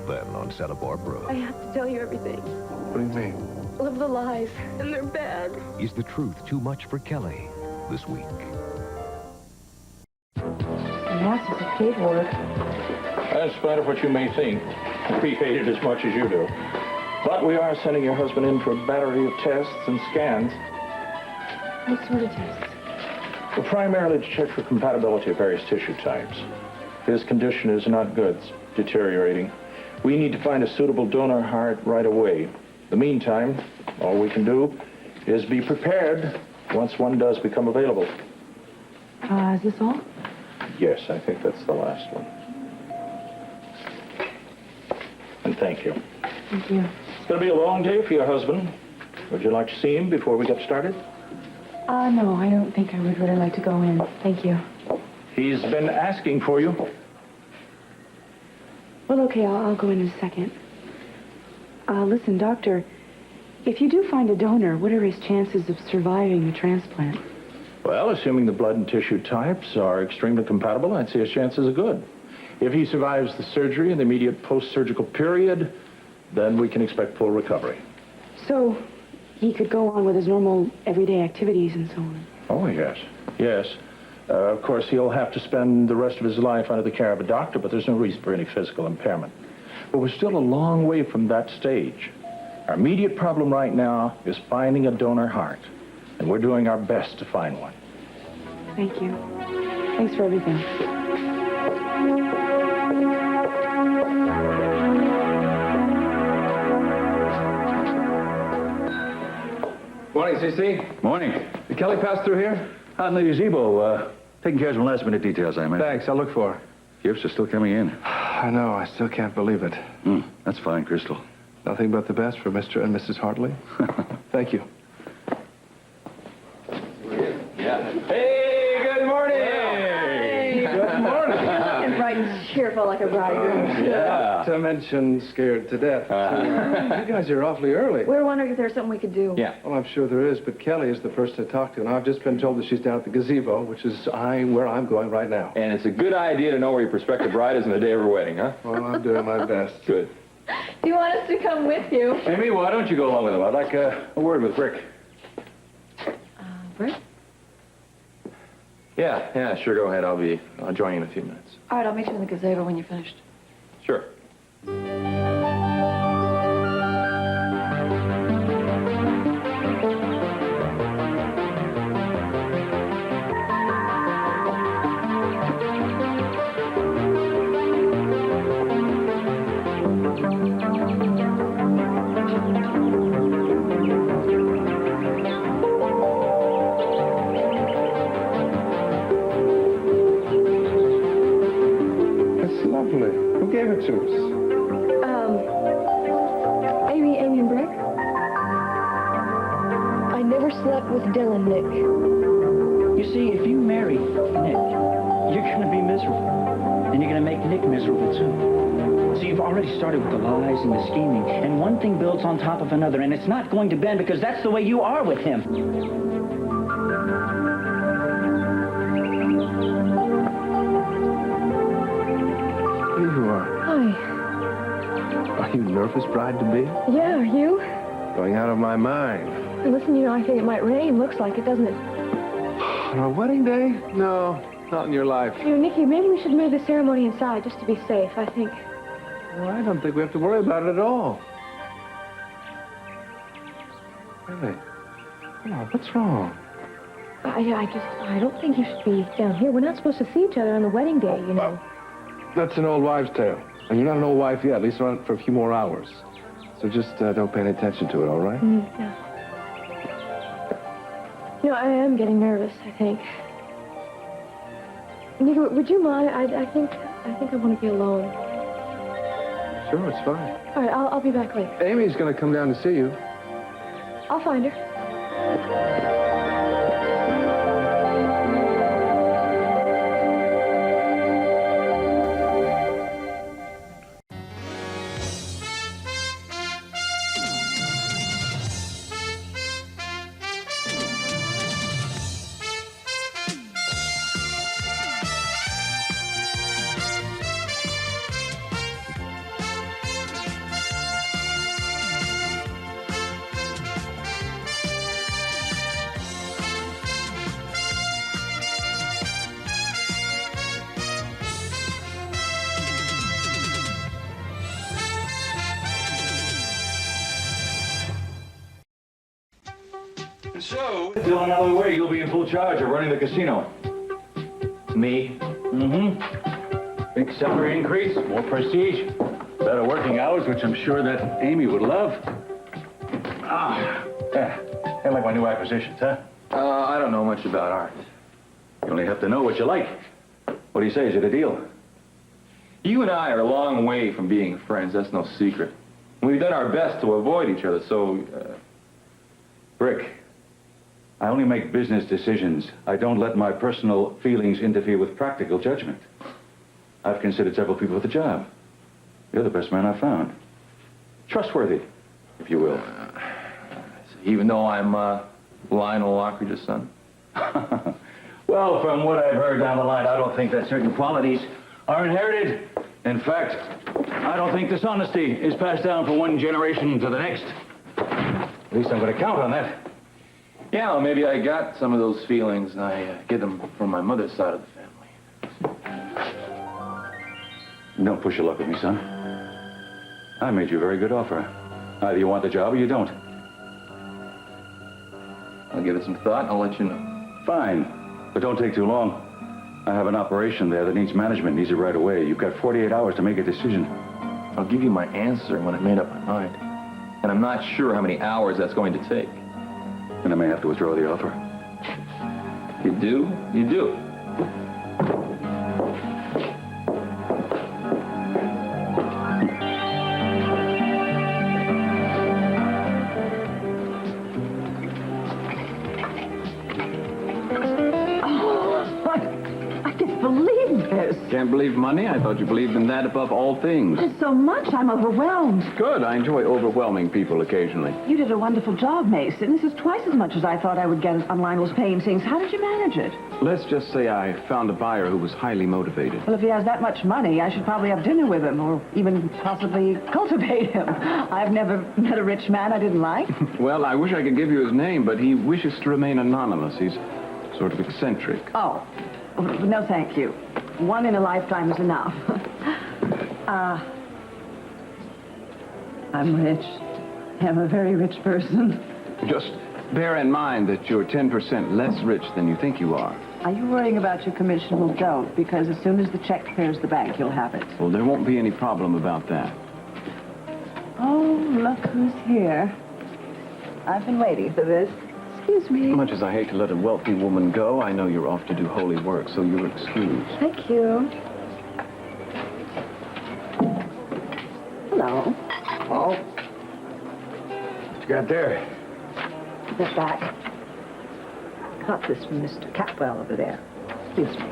Then on Celebor Brew. I have to tell you everything. What do you mean? Love the lies, and they're bad. Is the truth too much for Kelly this week? Mass is a paperwork. In spite of what you may think, we hate it as much as you do. But we are sending your husband in for a battery of tests and scans. What sort of tests? Well, primarily to check for compatibility of various tissue types. His condition is not good, it's deteriorating. We need to find a suitable donor heart right away. In the meantime, all we can do is be prepared once one does become available. Is this all? Yes, I think that's the last one. And thank you. Thank you. It's going to be a long day for your husband. Would you like to see him before we get started? No, I don't think I would really like to go in. Thank you. He's been asking for you. Well, okay, I'll go in a second. Listen, Doctor, if you do find a donor, what are his chances of surviving the transplant? Well, assuming the blood and tissue types are extremely compatible, I'd say his chances are good. If he survives the surgery and the immediate post-surgical period, then we can expect full recovery. So, he could go on with his normal everyday activities and so on? Oh, yes. Yes. Of course, he'll have to spend the rest of his life under the care of a doctor, but there's no reason for any physical impairment. But we're still a long way from that stage. Our immediate problem right now is finding a donor heart, and we're doing our best to find one. Thank you. Thanks for everything. Morning, CC. Morning. Did Kelly pass through here? Out in the gazebo, taking care of some last-minute details, I imagine. Thanks, I'll look for her. Gifts are still coming in. I know, I still can't believe it. That's fine, Crystal. Nothing but the best for Mr. and Mrs. Hartley. Thank you. Yeah. Hey, good morning! Good morning! And bright and cheerful like a bridegroom. Yeah. To mention scared to death. You guys are awfully early. We were wondering if there's something we could do. Yeah. Well, I'm sure there is, but Kelly is the person to talk to, and I've just been told that she's down at the gazebo, which is where I'm going right now. And it's a good idea to know where your prospective bride is on the day of her wedding, huh? Well, I'm doing my best. Good. Do you want us to come with you? Amy, why don't you go along with him? I'd like a word with Rick. Rick? Yeah, sure, go ahead. I'll join you in a few minutes. All right, I'll meet you in the gazebo when you're finished. Sure. Who gave it to us? Amy and Brick? I never slept with Dylan, Nick. You see, if you marry Nick, you're going to be miserable. And you're going to make Nick miserable, too. So you've already started with the lies and the scheming, and one thing builds on top of another, and it's not going to bend because that's the way you are with him. Here you are. Hi. Are you nervous, bride-to-be? Yeah, are you? Going out of my mind. Hey, listen, I think it might rain. Looks like it, doesn't it? On our wedding day? No, not in your life. Nikki, maybe we should move the ceremony inside just to be safe, I think. Well, I don't think we have to worry about it at all. Hey, come on, what's wrong? I don't think you should be down here. We're not supposed to see each other on the wedding day, you know. That's an old wives' tale. And you're not an old wife yet, at least not for a few more hours. So just don't pay any attention to it, all right? Yeah. I am getting nervous, I think. Nikki, would you mind? I think I want to be alone. Sure, it's fine. All right, I'll be back later. Amy's going to come down to see you. I'll find her. So... Still another way, you'll be in full charge of running the casino. Me? Mm-hmm. Big salary increase, more prestige, better working hours, which I'm sure that Amy would love. Yeah. I like my new acquisitions, huh? I don't know much about art. You only have to know what you like. What do you say? Is it a deal? You and I are a long way from being friends, that's no secret. We've done our best to avoid each other, so... Brick, I only make business decisions. I don't let my personal feelings interfere with practical judgment. I've considered several people for the job. You're the best man I've found. Trustworthy, if you will. Even though I'm Lionel Lockridge's son? Well, from what I've heard down the line, I don't think that certain qualities are inherited. In fact, I don't think dishonesty is passed down from one generation to the next. At least I'm going to count on that. Yeah, well, maybe I got some of those feelings, and I get them from my mother's side of the family. Don't push your luck with me, son. I made you a very good offer. Either you want the job or you don't. I'll give it some thought, and I'll let you know. Fine, but don't take too long. I have an operation there that needs management, needs it right away. You've got 48 hours to make a decision. I'll give you my answer when I've made up my mind. And I'm not sure how many hours that's going to take. And I may have to withdraw the offer. You do? You do. Can't believe money? I thought you believed in that above all things. There's so much. I'm overwhelmed. Good. I enjoy overwhelming people occasionally. You did a wonderful job, Mason. This is twice as much as I thought I would get on Lionel's paintings. How did you manage it? Let's just say I found a buyer who was highly motivated. Well, if he has that much money, I should probably have dinner with him, or even possibly cultivate him. I've never met a rich man I didn't like. Well, I wish I could give you his name, but he wishes to remain anonymous. He's sort of eccentric. Oh, no thank you. One in a lifetime is enough. I'm rich. I'm a very rich person. Just bear in mind that you're 10% less rich than you think you are. Are you worrying about your commission? Well, don't, because as soon as the check clears the bank, you'll have it. Well, there won't be any problem about that. Oh, look who's here. I've been waiting for this. Excuse me. Much as I hate to let a wealthy woman go, I know you're off to do holy work, so you're excused. Thank you. Hello. Oh. What you got there? Step back. Got this from Mr. Catwell over there. Excuse me.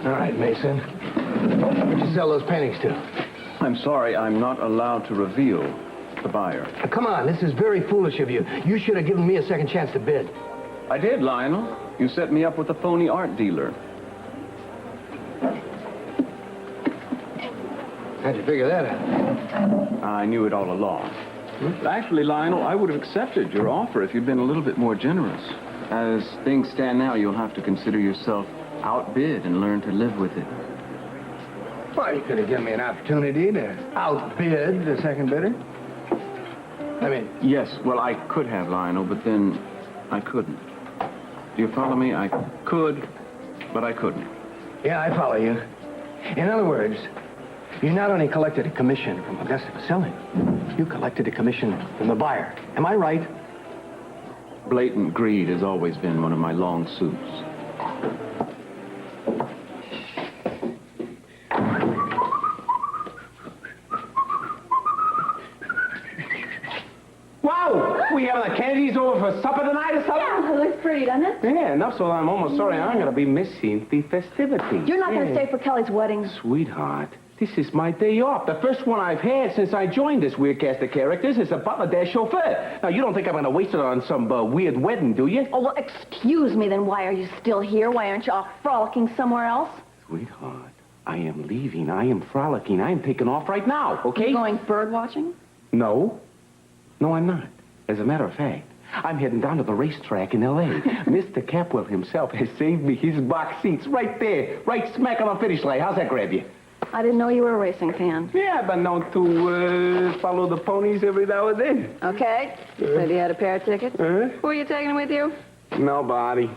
All right, Mason. Where'd you sell those paintings to? I'm sorry, I'm not allowed to reveal the buyer. Come on, this is very foolish of you. You should have given me a second chance to bid. I did, Lionel. You set me up with a phony art dealer. How'd you figure that out? I knew it all along. Actually, Lionel, I would have accepted your offer if you'd been a little bit more generous. As things stand now, you'll have to consider yourself outbid and learn to live with it. Well, you could have given me an opportunity to outbid the second bidder. I mean... Yes, well, I could have, Lionel, but then I couldn't. Do you follow me? I could, but I couldn't. Yeah, I follow you. In other words, you not only collected a commission from Augusta for selling, you collected a commission from the buyer. Am I right? Blatant greed has always been one of my long suits. Wow! We having the Kennedys over for supper tonight or something? Yeah, it looks pretty, doesn't it? Yeah, enough so I'm almost sorry I'm going to be missing the festivities. You're not going to stay for Kelly's wedding. Sweetheart, this is my day off. The first one I've had since I joined this weird cast of characters is a butler-chauffeur. Now, you don't think I'm going to waste it on some weird wedding, do you? Oh, well, excuse me, then why are you still here? Why aren't you off frolicking somewhere else? Sweetheart, I am leaving. I am frolicking. I am taking off right now, okay? You going bird watching? No. No, I'm not. As a matter of fact, I'm heading down to the racetrack in L.A. Mr. Capwell himself has saved me his box seats right there, right smack on the finish line. How's that grab you? I didn't know you were a racing fan. Yeah, I've been known to follow the ponies every now and then. Okay. Said you had a pair of tickets. Who are you taking with you? Nobody.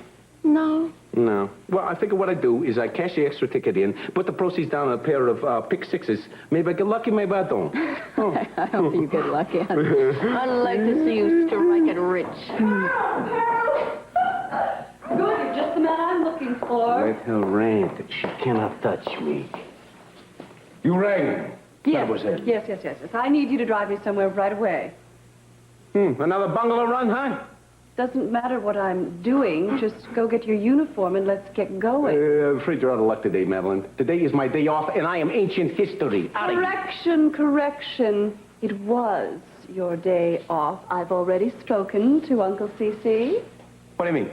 No. No. Well, I think what I do is I cash the extra ticket in, put the proceeds down on a pair of pick sixes. Maybe I get lucky, maybe I don't. Oh. I hope you get lucky. I'd like to see you strike it rich. Good, you're just the man I'm looking for. Let her rant. She cannot touch me. You rang. Yes. Mademoiselle. Yes. I need you to drive me somewhere right away. Another bungalow run, huh? Doesn't matter what I'm doing. Just go get your uniform and let's get going. I'm afraid you're out of luck today, Madeline. Today is my day off, and I am ancient history. Correction. It was your day off. I've already spoken to Uncle C.C. What do you mean?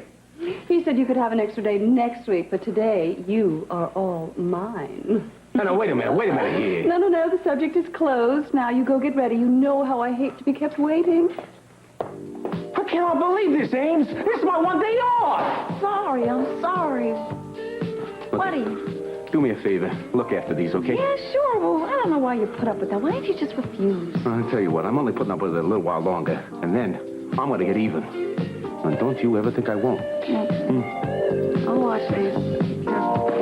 He said you could have an extra day next week, but today you are all mine. No, wait a minute here. No, the subject is closed. Now you go get ready. You know how I hate to be kept waiting. I cannot believe this, Ames. This is my one day off. I'm sorry. What are you? Do me a favor. Look after these, okay? Yeah, sure. Well, I don't know why you put up with that. Why don't you just refuse? I'll tell you what. I'm only putting up with it a little while longer, and then I'm going to get even. And don't you ever think I won't. I'll watch these. Be careful.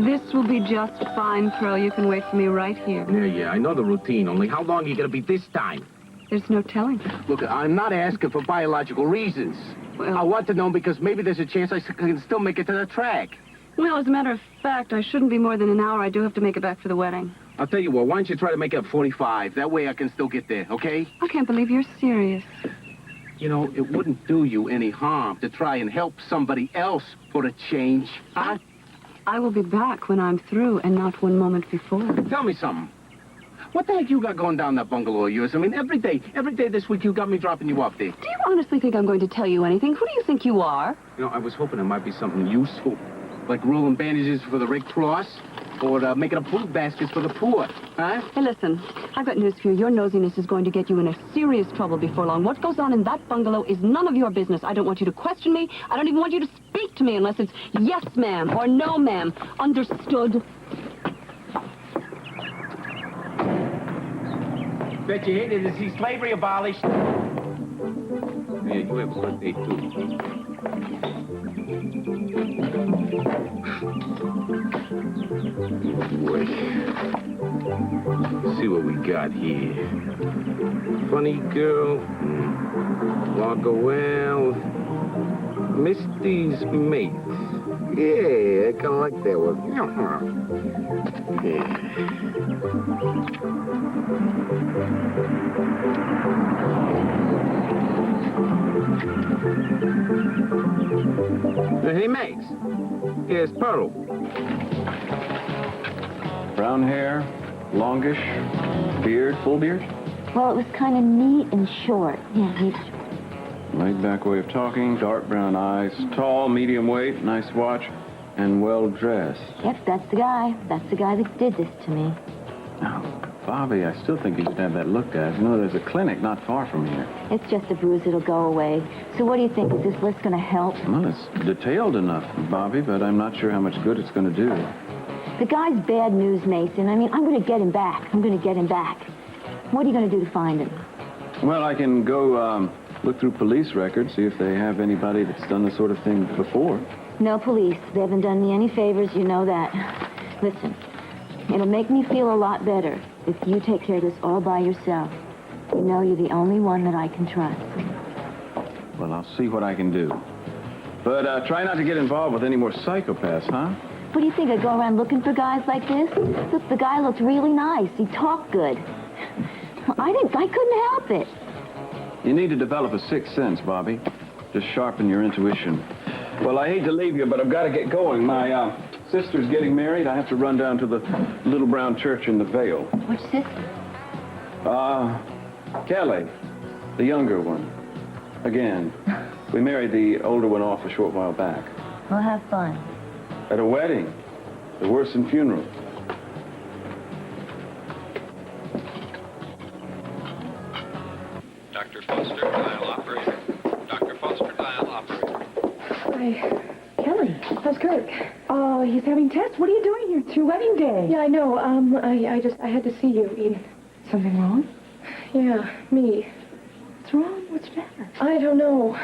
This will be just fine, Pearl. You can wait for me right here. Yeah. I know the routine. Only how long are you going to be this time? There's no telling. Look, I'm not asking for biological reasons. Well, I want to know because maybe there's a chance I can still make it to the track. Well, as a matter of fact, I shouldn't be more than an hour. I do have to make it back for the wedding. I'll tell you what, why don't you try to make it at 45? That way I can still get there, okay? I can't believe you're serious. You know, it wouldn't do you any harm to try and help somebody else for a change, huh? I will be back when I'm through and not one moment before. Tell me something. What the heck you got going down that bungalow of yours? I mean, every day this week you got me dropping you off there. Do you honestly think I'm going to tell you anything? Who do you think you are? You know, I was hoping it might be something useful, like rolling bandages for the Red Cross, or making up food baskets for the poor, huh? Hey, listen, I've got news for you. Your nosiness is going to get you in a serious trouble before long. What goes on in that bungalow is none of your business. I don't want you to question me. I don't even want you to speak to me unless it's yes, ma'am, or no, ma'am. Understood? Bet you hated to see slavery abolished. Yeah, you have a birthday, too. Boy. See what we got here. Funny girl. Walk well. Misty's mate. Yeah, I kind of like that one. Yeah. Hey, Max. Here's Pearl. Brown hair, longish, beard, full beard? Well, it was kind of neat and short. Yeah, neat. Laid-back way of talking, dark brown eyes, tall, medium weight, nice watch, and well-dressed. Yep, that's the guy. That's the guy that did this to me. Now, Bobby, I still think you should have that looked at. You know, there's a clinic not far from here. It's just a bruise. It'll go away. So what do you think? Is this list going to help? Well, it's detailed enough, Bobby, but I'm not sure how much good it's going to do. The guy's bad news, Mason. I mean, I'm going to get him back. I'm going to get him back. What are you going to do to find him? Well, I can go look through police records, see if they have anybody that's done this sort of thing before. No police. They haven't done me any favors. You know that. Listen, it'll make me feel a lot better if you take care of this all by yourself. You know you're the only one that I can trust. Well, I'll see what I can do. But try not to get involved with any more psychopaths, huh? What do you think? I go around looking for guys like this? Look, the guy looked really nice. He talked good. I couldn't help it. You need to develop a sixth sense, Bobby. Just sharpen your intuition. Well, I hate to leave you, but I've got to get going. My sister's getting married. I have to run down to the little brown church in the Vale. Which sister? Kelly, the younger one. Again. We married the older one off a short while back. We'll have fun. At a wedding. The worse than funeral. Dr. Foster, dial operator. Dr. Foster, dial operator. Hi. Kelly, how's Kirk? Oh, he's having tests. What are you doing here? It's your wedding day. Yeah, I know. I had to see you, Eden. Something wrong? Yeah, me. What's wrong? What's the matter? I don't know.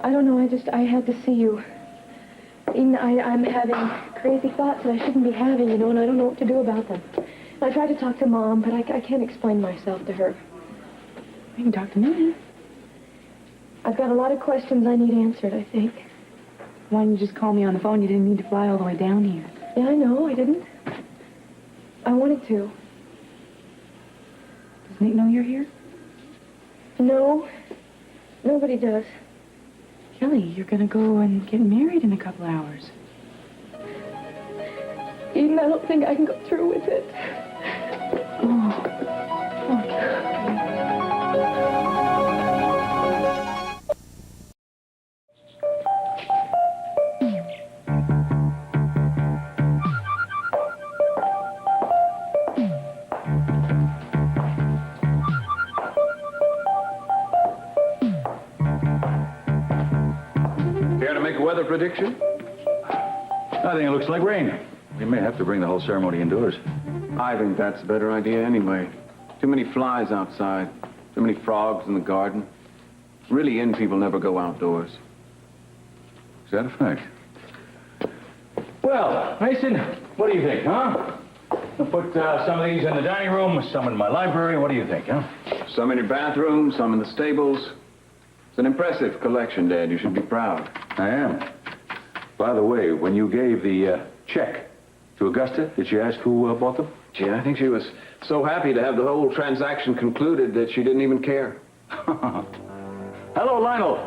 I had to see you. Eden, I'm having crazy thoughts that I shouldn't be having, and I don't know what to do about them. I tried to talk to Mom, but I can't explain myself to her. You can talk to me. I've got a lot of questions I need answered, I think. Why didn't you just call me on the phone? You didn't need to fly all the way down here. Yeah, I know. I didn't. I wanted to. Does Nick know you're here? No. Nobody does. Kelly, you're going to go and get married in a couple hours. Eden, I don't think I can go through with it. Oh. Care to make a weather prediction? I think it looks like rain. We may have to bring the whole ceremony indoors. I think that's a better idea anyway. Too many flies outside. Too many frogs in the garden. Really in people never go outdoors. Is that a fact? Well, Mason, what do you think, huh? We'll put some of these in the dining room, some in my library. What do you think, huh? Some in your bathroom, some in the stables. It's an impressive collection, Dad. You should be proud. I am. By the way, when you gave the check to Augusta, did she ask who bought them? Gee, I think she was so happy to have the whole transaction concluded that she didn't even care. Hello, Lionel.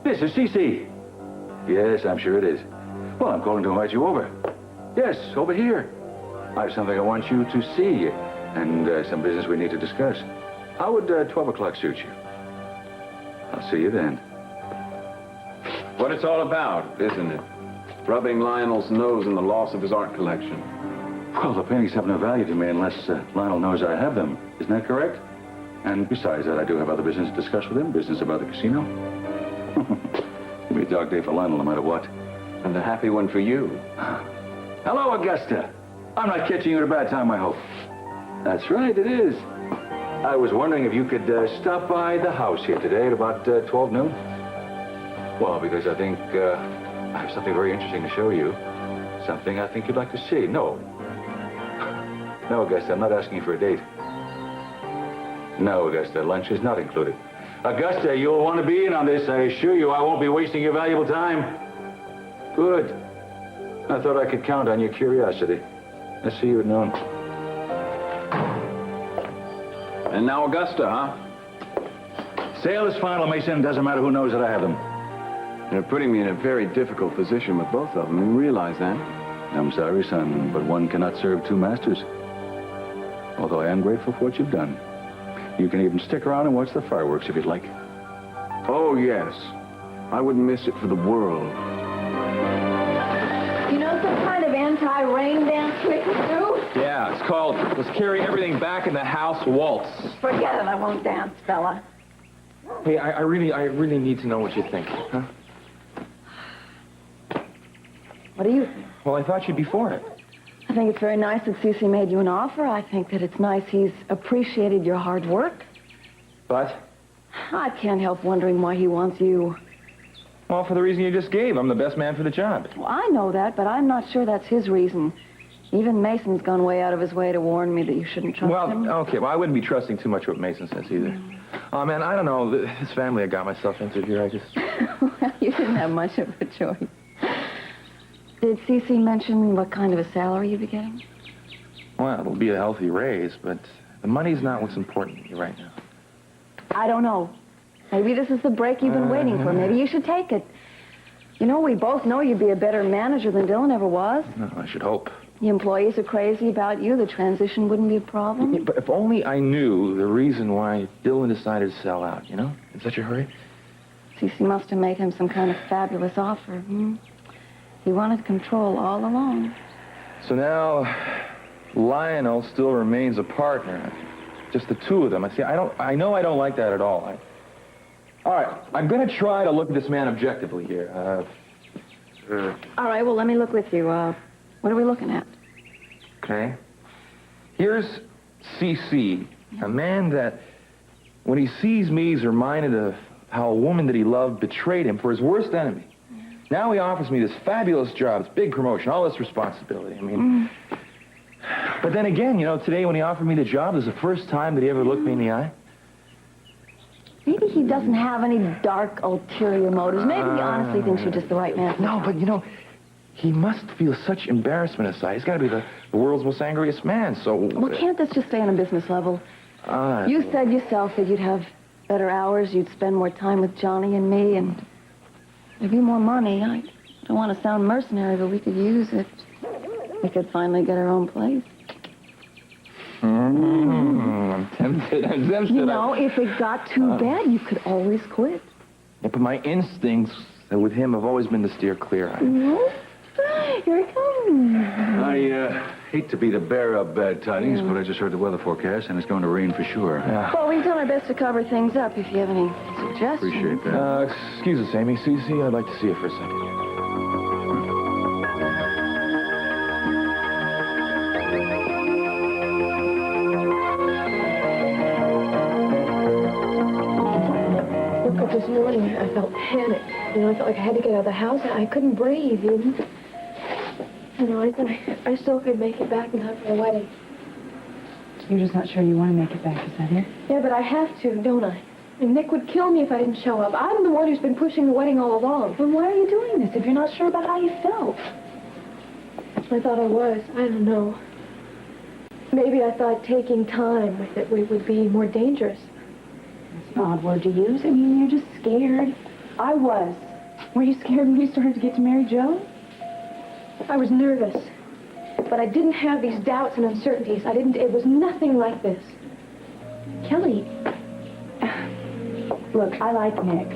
This is Cece. Yes, I'm sure it is. Well, I'm calling to invite you over. Yes, over here. I have something I want you to see, and some business we need to discuss. How would 12 o'clock suit you? I'll see you then. What it's all about, isn't it? Rubbing Lionel's nose in the loss of his art collection. Well, the paintings have no value to me unless Lionel knows I have them. Isn't that correct? And besides that, I do have other business to discuss with him. Business about the casino. It'll be a dark day for Lionel no matter what. And a happy one for you. Hello, Augusta. I'm not catching you at a bad time, I hope. That's right, it is. I was wondering if you could stop by the house here today at about 12 noon. Well, because I think I have something very interesting to show you. Something I think you'd like to see. No, Augusta, I'm not asking you for a date. No, Augusta, lunch is not included. Augusta, you'll want to be in on this. I assure you I won't be wasting your valuable time. Good. I thought I could count on your curiosity. I'll see you at noon. And now Augusta, huh? Sale is final, Mason. Doesn't matter who knows that I have them. They're putting me in a very difficult position with both of them. You realize that? I'm sorry, son, but one cannot serve two masters. Although I am grateful for what you've done. You can even stick around and watch the fireworks if you'd like. Oh, yes. I wouldn't miss it for the world. You know some kind of anti-rain dance we could do? Yeah, it's called Let's Carry Everything Back in the House Waltz. Forget it, I won't dance, fella. Hey, I really need to know what you think, huh? What do you think? Well, I thought you'd be for it. I think it's very nice that Cece made you an offer. I think that it's nice he's appreciated your hard work. But? I can't help wondering why he wants you. Well, for the reason you just gave. I'm the best man for the job. Well, I know that, but I'm not sure that's his reason. Even Mason's gone way out of his way to warn me that you shouldn't trust him. Well, okay, I wouldn't be trusting too much what Mason says either. Oh, man, I don't know. This family I got myself into here, I just... Well, you didn't have much of a choice. Did Cece mention what kind of a salary you'd be getting? Well, it'll be a healthy raise, but the money's not what's important to you right now. I don't know. Maybe this is the break you've been waiting for. Maybe you should take it. You know, we both know you'd be a better manager than Dylan ever was. No, I should hope. The employees are crazy about you. The transition wouldn't be a problem. Yeah, but if only I knew the reason why Dylan decided to sell out, you know? In such a hurry. Cece must have made him some kind of fabulous offer. He wanted control all along. So now, Lionel still remains a partner. just the two of them. I know I don't like that at all. All right, I'm going to try to look at this man objectively here. All right, well, let me look with you. What are we looking at? Okay. Here's C.C., a man that, when he sees me, he's reminded of how a woman that he loved betrayed him for his worst enemy. Now he offers me this fabulous job, this big promotion, all this responsibility. But then again, today when he offered me the job, it was the first time that he ever looked me in the eye. Maybe he doesn't have any dark, ulterior motives. Maybe he honestly thinks you're just the right man. No, but, he must feel such embarrassment inside. He's got to be the world's most angriest man, so... Well, can't this just stay on a business level? You said yourself that you'd have better hours, you'd spend more time with Johnny and me, and give you more money. I don't want to sound mercenary, but we could use it. We could finally get our own place. I'm tempted. If it got too bad, you could always quit. Yeah, but my instincts with him have always been to steer clear. Here it comes. I hate to be the bearer of bad tidings, but I just heard the weather forecast, and it's going to rain for sure. Well, we've done our best to cover things up if you have any suggestions. Appreciate that. Excuse us, Amy. C.C., I'd like to see you for a second. This morning, I felt panicked. I felt like I had to get out of the house. I couldn't breathe, even. I thought I still could make it back in time for the wedding. You're just not sure you want to make it back, is that it? Yeah, but I have to, don't I? And Nick would kill me if I didn't show up. I'm the one who's been pushing the wedding all along. Then why are you doing this if you're not sure about how you felt? I thought I was. I don't know. Maybe I thought taking time with it would be more dangerous. That's an odd word to use. You're just scared. I was. Were you scared when you started to get to marry Joe? I was nervous. But I didn't have these doubts and uncertainties. It was nothing like this. Kelly, look, I like Nick.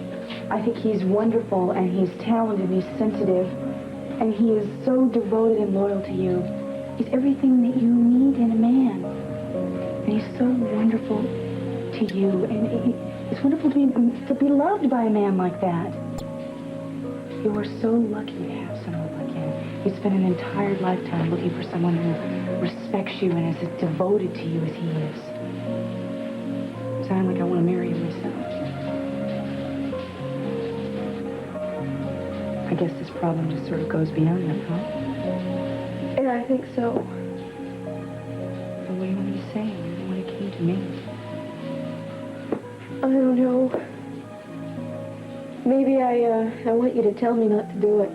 I think he's wonderful, and he's talented, and he's sensitive, and he is so devoted and loyal to you. He's everything that you need in a man. And he's so wonderful to you, and it's wonderful to be loved by a man like that. You are so lucky to have someone like him. You spent an entire lifetime looking for someone who respects you and is as devoted to you as he is. I sound like I want to marry him myself. I guess this problem just sort of goes beyond that, huh? Yeah, I think so. Well, what do you want me to say? When it came to me? I don't know. Maybe I want you to tell me not to do it.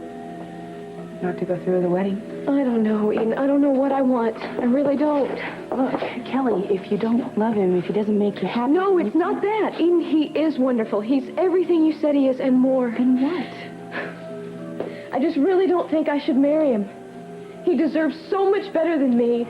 Not to go through with the wedding? I don't know, Eden. I don't know what I want. I really don't. Look, Kelly, if you don't love him, if he doesn't make you happy... No, it's not that. Eden, he is wonderful. He's everything you said he is and more. Then what? I just really don't think I should marry him. He deserves so much better than me.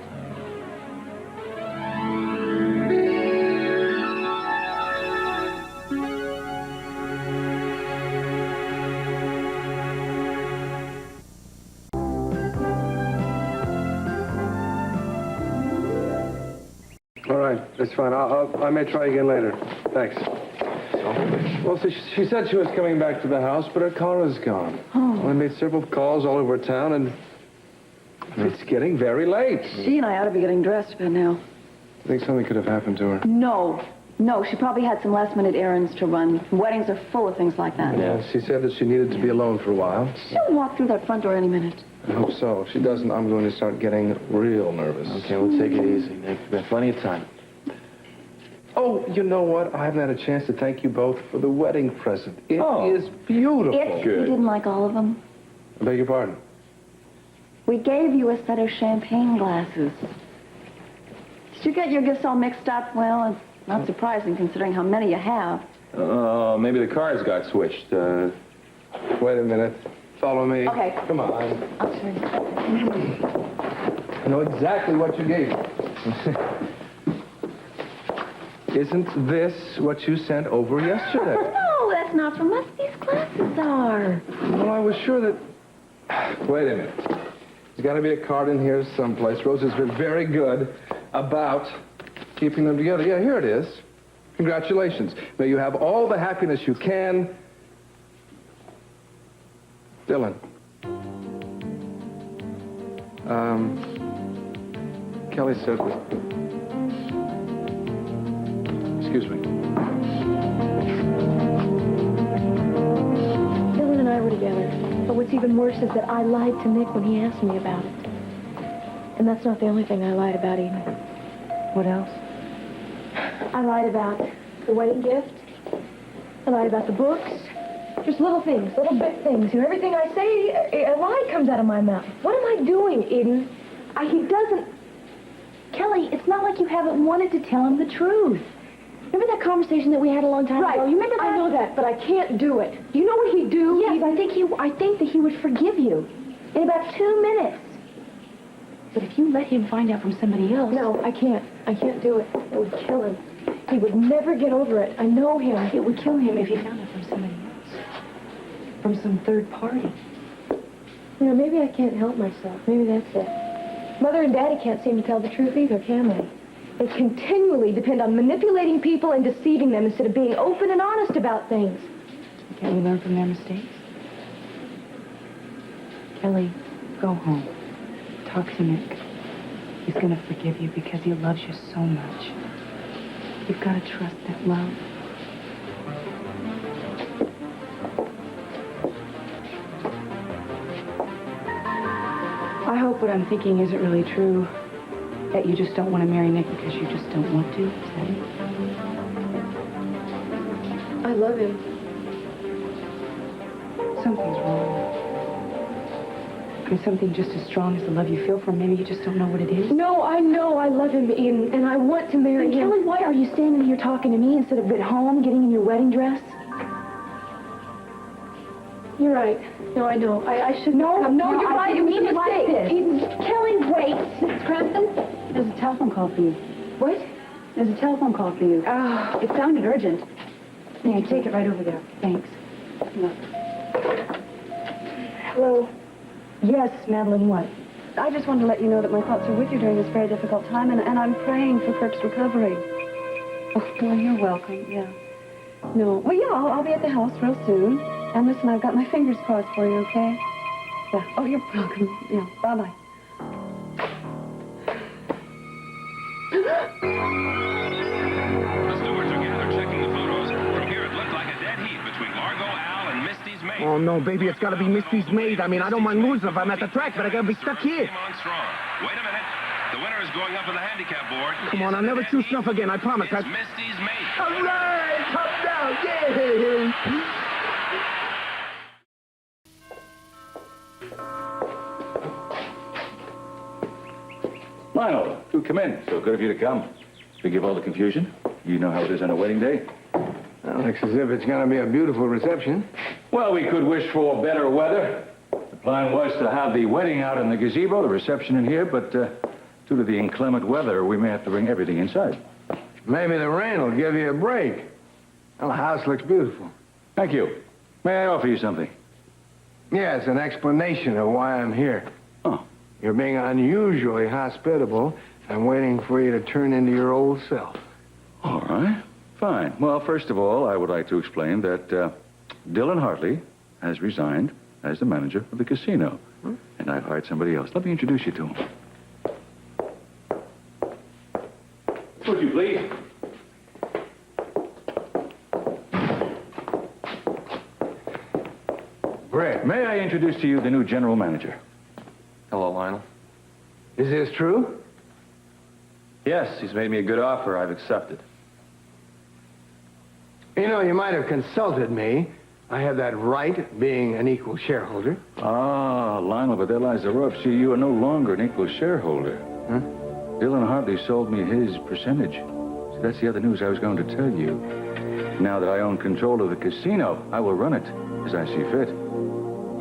All right, that's fine. I may try again later. Thanks. Well, she said she was coming back to the house, but her car is gone. Oh. I made several calls all over town, and it's getting very late. She and I ought to be getting dressed by now. I think something could have happened to her. No, she probably had some last-minute errands to run. Weddings are full of things like that. Yeah, she said that she needed to be alone for a while. She'll walk through that front door any minute. I hope so. If she doesn't, I'm going to start getting real nervous. Okay, we'll take it easy, Nick. We've got plenty of time. Oh, you know what? I haven't had a chance to thank you both for the wedding present. It is beautiful. You didn't like all of them? I beg your pardon? We gave you a set of champagne glasses. Did you get your gifts all mixed up? Well, it's not surprising considering how many you have. Maybe the cards got switched. Wait a minute. Follow me. Okay. Come on. I'll turn. I know exactly what you gave me. Isn't this what you sent over yesterday? No, that's not from us. These glasses are. Well, I was sure that... Wait a minute. There's got to be a card in here someplace. Rose has been very good about keeping them together. Yeah, here it is. Congratulations. May you have all the happiness you can. Dylan. Kelly said... Excuse me. Dylan and I were together. But what's even worse is that I lied to Nick when he asked me about it. And that's not the only thing I lied about, Eden. What else? I lied about the wedding gift. I lied about the books. Just little things, little bit things. You know, everything I say, a lie comes out of my mouth. What am I doing, Eden? He doesn't... Kelly, it's not like you haven't wanted to tell him the truth. Remember that conversation that we had a long time ago? You remember that? I know that, but I can't do it. You know what he'd do? Yes, I think that he would forgive you in about 2 minutes. But if you let him find out from somebody else... No, I can't. I can't do it. It would kill him. He would never get over it. I know him. It would kill him if he found out from somebody else. From some third party. You know, maybe I can't help myself. Maybe that's it. Mother and Daddy can't seem to tell the truth either, can they? They continually depend on manipulating people and deceiving them instead of being open and honest about things. Can't we learn from their mistakes? Kelly, go home. Talk to Nick. He's going to forgive you because he loves you so much. You've got to trust that love. I hope what I'm thinking isn't really true. That you just don't want to marry Nick because you just don't want to. Is that it? I love him. Something's wrong. And something just as strong as the love you feel for him. Maybe you just don't know what it is. No, I know I love him, Eden, and I want to marry him. Kelly, why are you standing here talking to me instead of at home getting in your wedding dress? You're right. No, I know. I should... No, you're right. It was a like mistake. this. Eden. Kelly, wait. Mrs. Cranston? There's a telephone call for you. What? There's a telephone call for you. It sounded urgent. Yeah, take it right over there. Thanks. Look. Hello. Yes, Madeline, what? I just wanted to let you know that my thoughts are with you during this very difficult time, and I'm praying for Kirk's recovery. Oh, well, you're welcome, yeah. No. Well, yeah, I'll be at the house real soon. And listen, I've got my fingers crossed for you, okay? Yeah. Oh, you're welcome. Yeah. Bye-bye. The stewards are gathered checking the photos. From here, it looked like a dead heat between Margot, Al, and Misty's maid. Oh, no, baby, it's got to be Misty's maid. I mean, I don't mind losing if I'm at the track, but I got to be stuck here. Came on strong. Wait a minute. The winner is going up on the handicap board. Come on, I'll never choose snuff again, I promise. It's Misty's maid. All right, come down, yeah. Lionel, do come in. So good of you to come. Speaking of all the confusion, you know how it is on a wedding day. Well, looks as if it's going to be a beautiful reception. Well, we could wish for better weather. The plan was to have the wedding out in the gazebo, the reception in here, but due to the inclement weather, we may have to bring everything inside. Maybe the rain will give you a break. Well, the house looks beautiful. Thank you. May I offer you something? Yes, an explanation of why I'm here. Oh. You're being unusually hospitable. I'm waiting for you to turn into your old self. All right. Fine. Well, first of all, I would like to explain that Dylan Hartley has resigned as the manager of the casino. And I've hired somebody else. Let me introduce you to him. Would you please? Brett, May I introduce to you the new general manager? Hello, Lionel. is this true? Yes, he's made me a good offer. I've accepted. You know, you might have consulted me. I have that right, being an equal shareholder. Ah, Lionel, but there lies the rub. See, you are no longer an equal shareholder. Huh? Dylan Hartley sold me his percentage. See, that's the other news I was going to tell you. Now that I own control of the casino, I will run it as I see fit.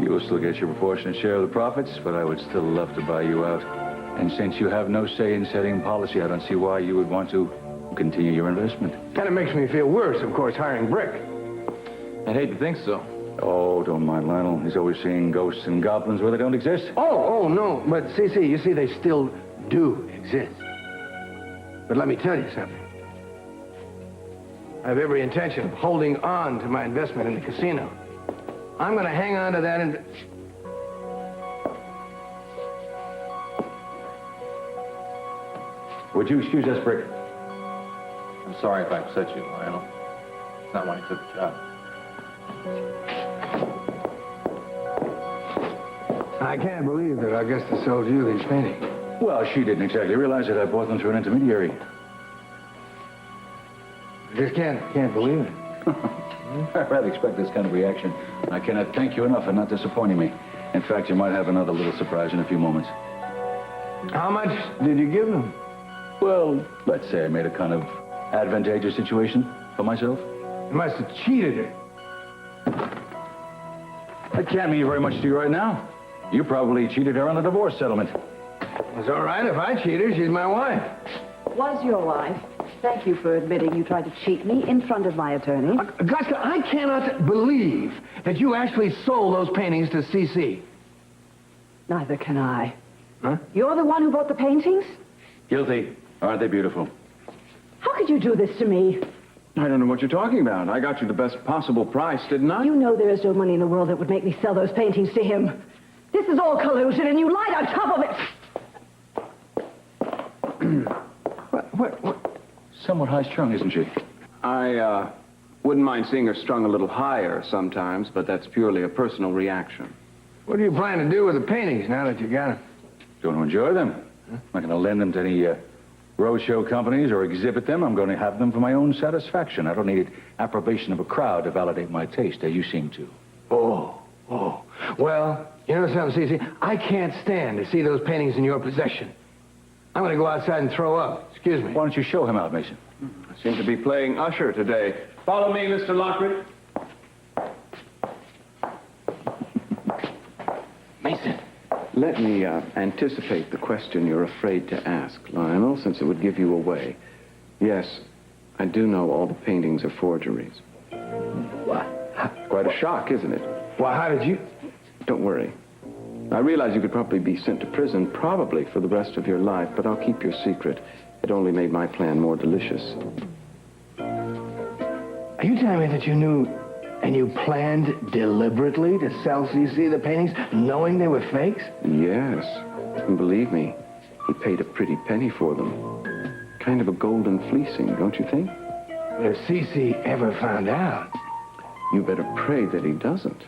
You will still get your proportionate share of the profits, but I would still love to buy you out. And since you have no say in setting policy, I don't see why you would want to continue your investment. Kind of makes me feel worse, of course, hiring Brick. I'd hate to think so. Oh, don't mind Lionel. He's always seeing ghosts and goblins where they don't exist. Oh, no. But, you see, they still do exist. But let me tell you something. I have every intention of holding on to my investment in the casino. I'm going to hang on to that and... Would you excuse us, Brick? I'm sorry if I upset you, Lionel. It's not why I took the job. I can't believe that Augusta sold you these paintings. Well, she didn't exactly realize that I bought them through an intermediary. I just can't believe it. I rather expect this kind of reaction. I cannot thank you enough for not disappointing me. In fact, you might have another little surprise in a few moments. How much did you give them? Well, let's say I made a kind of advantageous situation for myself. You must have cheated her. That can't mean very much to you right now. You probably cheated her on a divorce settlement. It's all right if I cheat her. She's my wife. Was your wife. Thank you for admitting you tried to cheat me in front of my attorney. Augusta, I cannot believe that you actually sold those paintings to C.C. Neither can I. Huh? You're the one who bought the paintings? Guilty. Aren't they beautiful? How could you do this to me? I don't know what you're talking about. I got you the best possible price, didn't I? You know there is no money in the world that would make me sell those paintings to him. This is all collusion, and you lied on top of it. What? Somewhat high-strung, isn't she? I wouldn't mind seeing her strung a little higher sometimes, but that's purely a personal reaction. What do you plan to do with the paintings now that you got them? Going to enjoy them. I'm not going to lend them to any roadshow companies or exhibit them. I'm going to have them for my own satisfaction. I don't need approbation of a crowd to validate my taste, as you seem to. Oh. Well, you know something, Cece? I can't stand to see those paintings in your possession. I'm going to go outside and throw up. Excuse me. Why don't you show him out, Mason? I seem to be playing usher today. Follow me, Mr. Lockridge. Mason. Let me anticipate the question you're afraid to ask, Lionel, since it would give you away. Yes, I do know all the paintings are forgeries. What? Quite a shock, isn't it? Well, how did you... Don't worry. I realize you could probably be sent to prison, probably for the rest of your life, but I'll keep your secret. It only made my plan more delicious. Are you telling me that you knew and you planned deliberately to sell C.C. the paintings, knowing they were fakes? Yes. And believe me, he paid a pretty penny for them. Kind of a golden fleecing, don't you think? If C.C. ever found out... You better pray that he doesn't.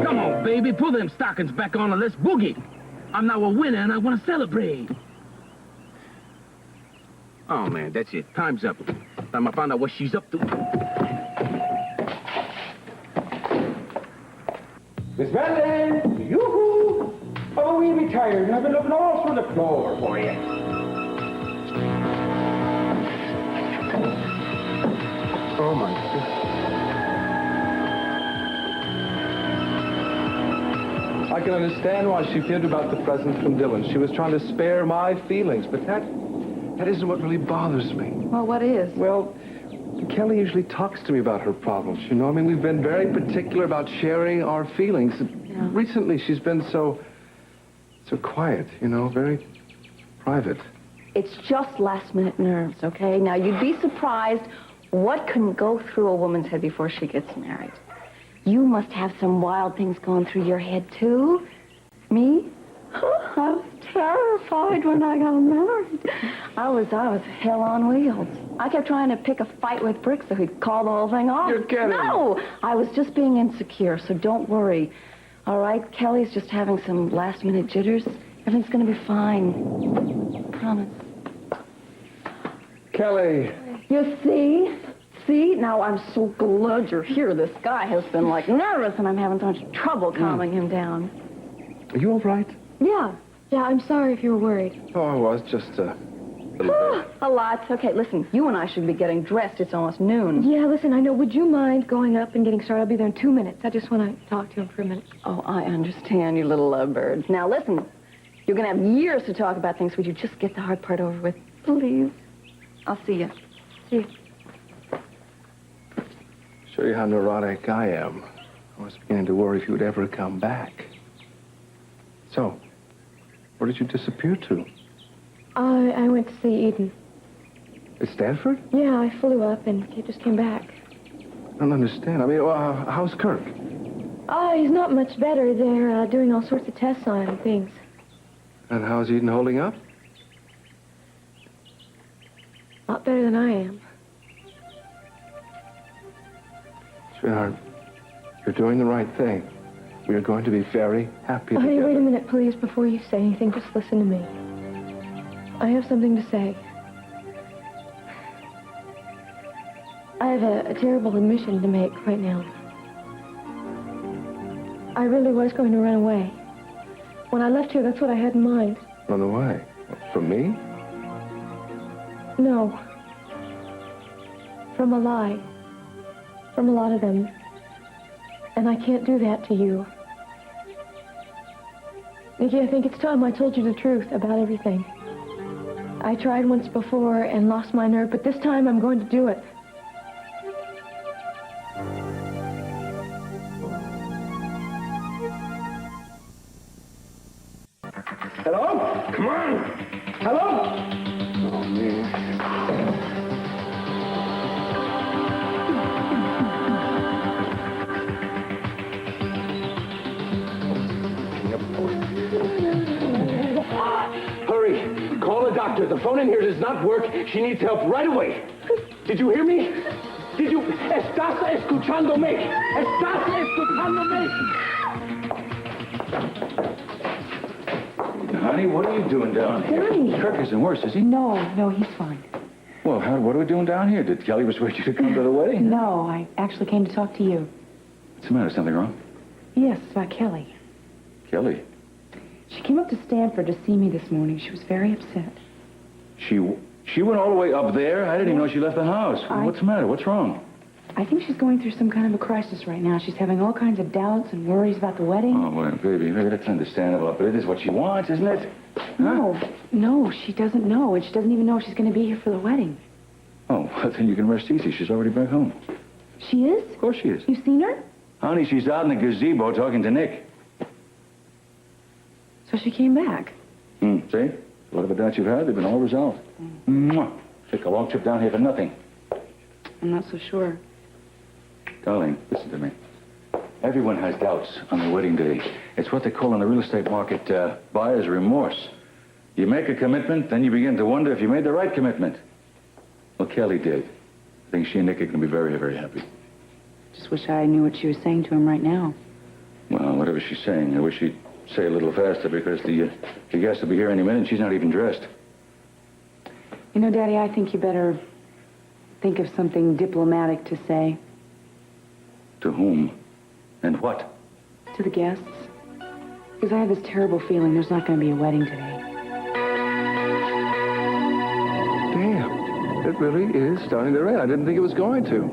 Come on, baby, pull them stockings back on and let's boogie. I'm now a winner and I want to celebrate. Oh, man, that's it. Time's up. Time I find out what she's up to. Miss Madeline! Yoo-hoo! Oh, we'll be tired. I've been looking all through the floor for you. Oh, my God. I can understand why she feared about the present from Dylan. She was trying to spare my feelings, but that isn't what really bothers me. Well, what is? Well, Kelly usually talks to me about her problems, you know? I mean, we've been very particular about sharing our feelings. Yeah. Recently, she's been so quiet, you know, very private. It's just last-minute nerves, okay? Now, you'd be surprised what can go through a woman's head before she gets married. You must have some wild things going through your head, too. Me? I was terrified when I got married. I was hell on wheels. I kept trying to pick a fight with Brick so he'd call the whole thing off. You're kidding. No, I was just being insecure, so don't worry. All right, Kelly's just having some last-minute jitters. Everything's going to be fine. Promise. Kelly. You see? See? Now I'm so glad you're here. This guy has been, like, nervous, and I'm having so much trouble calming him down. Are you all right? Yeah, I'm sorry if you were worried. Oh, I was just a little bit. A lot. Okay, listen, you and I should be getting dressed. It's almost noon. Yeah, listen, I know. Would you mind going up and getting started? I'll be there in 2 minutes. I just want to talk to him for a minute. Oh, I understand, you little lovebird. Now, listen, you're going to have years to talk about things. Would you just get the hard part over with? Please. I'll see you. See you. Show you how neurotic I am. I was beginning to worry if you would ever come back. So, where did you disappear to? I went to see Eden. At Stanford? Yeah, I flew up and he just came back. I don't understand. I mean, how's Kirk? He's not much better. They're doing all sorts of tests on him and things. And how's Eden holding up? A lot better than I am. Sweetheart, you're doing the right thing. We are going to be very happy Honey, together. wait a minute, please, before you say anything. Just listen to me. I have something to say. I have a terrible admission to make right now. I really was going to run away. When I left here, that's what I had in mind. Run away? From me? No. From a lie. From a lot of them. And I can't do that to you. Nikki, I think it's time I told you the truth about everything. I tried once before and lost my nerve, but this time I'm going to do it. Hello? Come on. Hello? Oh, man. Hurry. Call a doctor. The phone in here does not work. She needs help right away. Did you hear me? Did you... ¿Estás escuchándome? ¿Estás escuchándome? Honey, what are you doing down here? Daddy. Kirk isn't worse, is he? No, he's fine. Well, what are we doing down here? Did Kelly persuade you to come to the wedding? No, I actually came to talk to you. What's the matter? Something wrong? Yes, about Kelly. Kelly? She came up to Stanford to see me this morning. She was very upset. She went all the way up there? I didn't even know she left the house. What's the matter? What's wrong? I think she's going through some kind of a crisis right now. She's having all kinds of doubts and worries about the wedding. Oh, well, baby, that's understandable, but it is what she wants, isn't it? No, she doesn't know, and she doesn't even know if she's going to be here for the wedding. Oh, well, then you can rest easy. She's already back home. She is? Of course she is. You've seen her? Honey, she's out in the gazebo talking to Nick. So she came back. See? Whatever doubts you've had, they've been all resolved. Mwah. Took a long trip down here for nothing. I'm not so sure. Darling, listen to me. Everyone has doubts on their wedding day. It's what they call in the real estate market buyer's remorse. You make a commitment, then you begin to wonder if you made the right commitment. Well, Kelly did. I think she and Nick are going to be very, very happy. Just wish I knew what she was saying to him right now. Well, whatever she's saying, I wish she'd say a little faster because the guest will be here any minute and she's not even dressed. You know, Daddy, I think you better think of something diplomatic to say. To whom? And what? To the guests. Because I have this terrible feeling there's not going to be a wedding today. Damn. It really is starting to rain. I didn't think it was going to.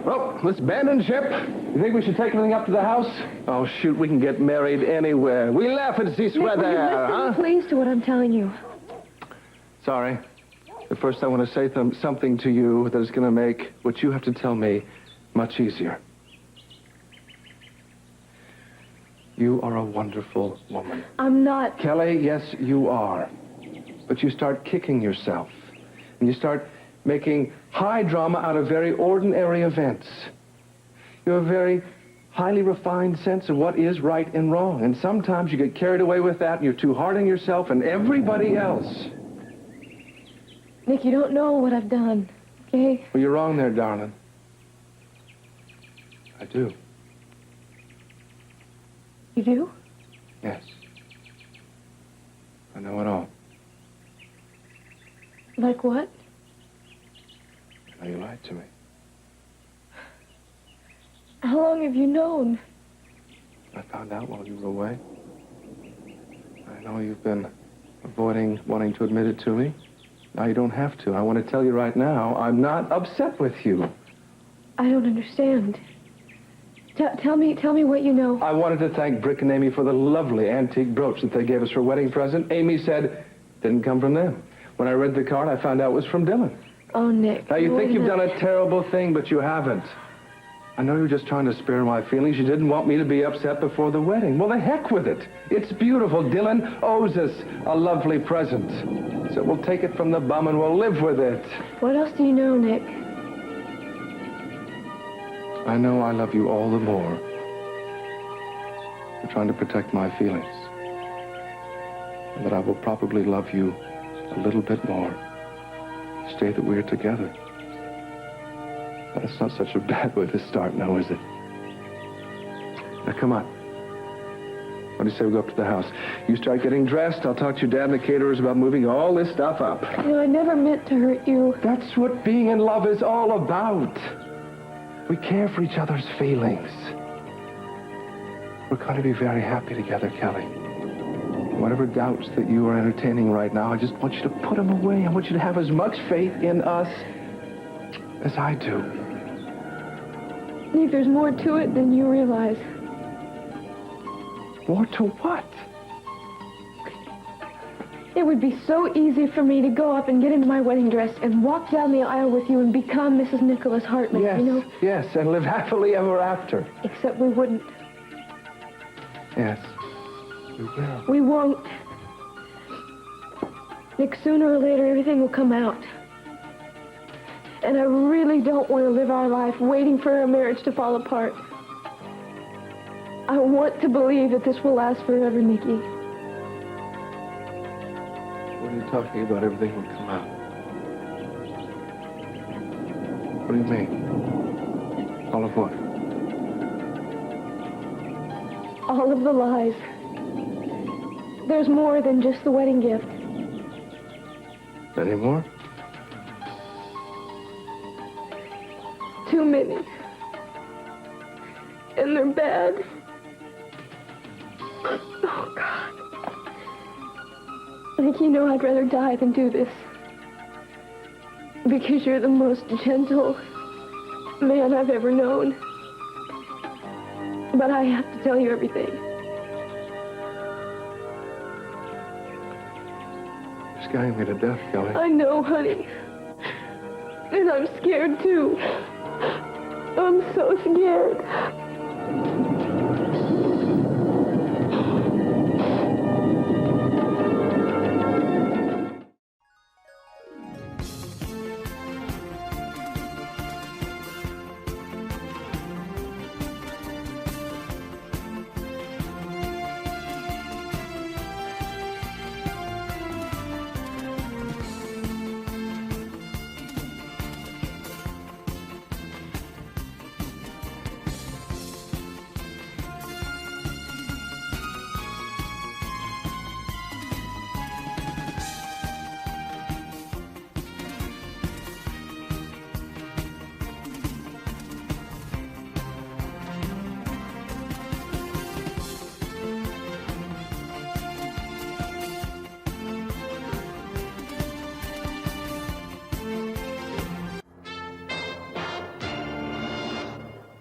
Well, let's abandon ship. You think we should take everything up to the house? Oh, shoot, we can get married anywhere. We laugh at this weather, huh? Please, to what I'm telling you. Sorry. But first I want to say something to you that is going to make what you have to tell me much easier. You are a wonderful woman. I'm not. Kelly, yes, you are. But you start kicking yourself. And you start making high drama out of very ordinary events. You have a very highly refined sense of what is right and wrong. And sometimes you get carried away with that and you're too hard on yourself and everybody else. Nick, you don't know what I've done, okay? Well, you're wrong there, darling. I do. You do? Yes. I know it all. Like what? I know you lied to me. How long have you known? I found out while you were away. I know you've been avoiding wanting to admit it to me. Now you don't have to. I want to tell you right now, I'm not upset with you. I don't understand. Tell me what you know. I wanted to thank Brick and Amy for the lovely antique brooch that they gave us for a wedding present. Amy said didn't come from them. When I read the card, I found out it was from Dylan. Oh, Nick. Now, you think you've done a terrible thing, but you haven't. I know you're just trying to spare my feelings. You didn't want me to be upset before the wedding. Well, the heck with it. It's beautiful. Dylan owes us a lovely present. So we'll take it from the bum and we'll live with it. What else do you know, Nick? I know I love you all the more for trying to protect my feelings. And that I will probably love you a little bit more each day that we're together. That's not such a bad way to start now, is it? Now, come on. What do you say we go up to the house? You start getting dressed. I'll talk to your dad and the caterers about moving all this stuff up. You know, I never meant to hurt you. That's what being in love is all about. We care for each other's feelings. We're going to be very happy together, Kelly. Whatever doubts that you are entertaining right now, I just want you to put them away. I want you to have as much faith in us as I do. Nick, there's more to it than you realize. More to what? It would be so easy for me to go up and get into my wedding dress and walk down the aisle with you and become Mrs. Nicholas Hartman, Yes, you know? yes, and live happily ever after. Except we wouldn't. Yes, we will. We won't. Nick, sooner or later, everything will come out. And I really don't want to live our life waiting for our marriage to fall apart. I want to believe that this will last forever, Nicky. What are you talking about? Everything will come out. What do you mean? All of what? All of the lies. There's more than just the wedding gift. Any more? Too many. And they're bad. Oh, God. Nick, you know I'd rather die than do this. Because you're the most gentle man I've ever known. But I have to tell you everything. You're scaring me to death, Kelly. I know, honey. And I'm scared, too. I'm so scared.